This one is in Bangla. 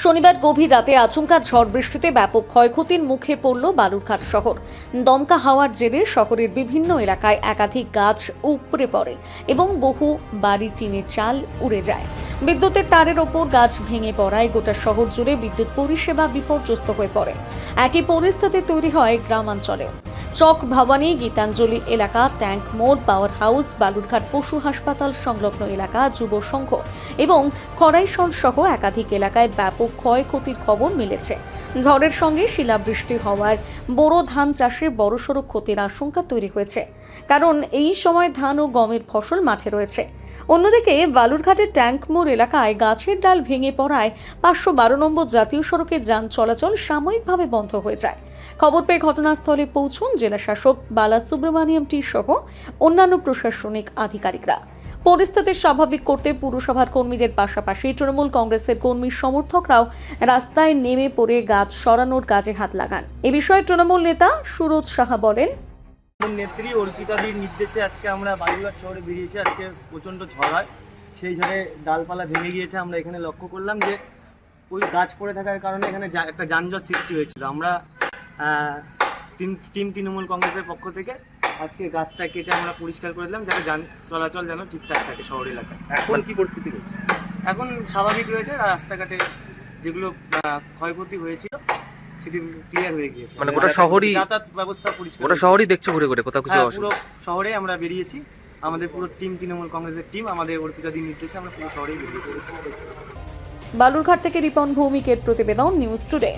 শনিবার গভীর রাতে আচমকা ঝড় বৃষ্টিতে ব্যাপক ক্ষয়ক্ষতির মুখে পড়ল বালুরঘাট শহর। দমকা হাওয়ার জেরে শহরের বিভিন্ন এলাকায় একাধিক গাছ উপড়ে পড়ে এবং বহু বাড়ির টিনের চাল উড়ে যায়। বিদ্যুতের তারের ওপর গাছ ভেঙে পড়ায় গোটা শহর জুড়ে বিদ্যুৎ পরিষেবা বিপর্যস্ত হয়ে পড়ে। একই পরিস্থিতি তৈরি হয় গ্রামাঞ্চলে। চক ভবানী, গীতাঞ্জলি এলাকা, ট্যাঙ্ক মোড়, পাওয়ার হাউস, বালুরঘাট পশু হাসপাতাল সংলগ্ন এলাকা, যুব সংঘ এবং খড়াইশল সহ একাধিক এলাকায় ব্যাপক ক্ষয়ক্ষতির খবর মিলেছে। ঝড়ের সঙ্গে শিলাবৃষ্টি হওয়ার বোরো ধান চাষে বড়সড় ক্ষতির আশঙ্কা তৈরি হয়েছে, কারণ এই সময় ধান ও গমের ফসল মাঠে রয়েছে। অন্যদিকে বালুরঘাটের ট্যাঙ্ক মোড় এলাকায় গাছের ডাল ভেঙে পড়ায় 512 নম্বর জাতীয় সড়কে যান চলাচল সাময়িকভাবে বন্ধ হয়ে যায়। খবর পেয়ে ঘটনাস্থলে পৌঁছন জেলা শাসক বালা সুব্রমণিয়াম টি সহ অন্যান্য প্রশাসনিক আধিকারিকরা। পরিস্থিতি স্বাভাবিক করতে পুরসভার কর্মীদের পাশাপাশি তৃণমূল কংগ্রেসের কর্মী সমর্থকরাও রাস্তায় নেমে পড়ে গাছ সরানোর কাজে হাত লাগান। এ বিষয়ে তৃণমূল নেতা সুরজ সাহা বলেন, নেত্রী অর্পিতাদির নির্দেশে আজকে আমরা বালুরঘাট শহরে বেরিয়েছি। আজকে প্রচণ্ড ঝড় হয়, সেই ঝড়ে ডালপালা ভেঙে গিয়েছে। আমরা এখানে লক্ষ্য করলাম যে ওই গাছ পড়ে থাকার কারণে এখানে একটা যানজট সৃষ্টি হয়েছিল। আমরা টিম তৃণমূল কংগ্রেসের পক্ষ থেকে আজকে গাছটা কেটে আমরা পরিষ্কার করে দিলাম, যাতে যান চলাচল যেন ঠিকঠাক থাকে শহর এলাকায়। এখন কি পরিস্থিতি রয়েছে? এখন স্বাভাবিক রয়েছে, রাস্তাঘাটে যেগুলো ক্ষয়ক্ষতি হয়েছিল সেটি ক্লিয়ার হয়ে গিয়েছে। মানে গোটা শহরই যাতায়াত ব্যবস্থা পরিষ্কার, গোটা শহরই দেখছো ঘুরে ঘুরে, কোথাও কিছু পুরো শহরে আমরা বেরিয়েছি। আমাদের পুরো টিম তৃণমূল কংগ্রেসের টিম, আমাদের অর্পিতাদির নির্দেশে আমরা পুরো শহরেই বেরিয়েছি। বালুরঘাট থেকে রিপন ভৌমিকের প্রতিবেদন, নিউজ টুডে।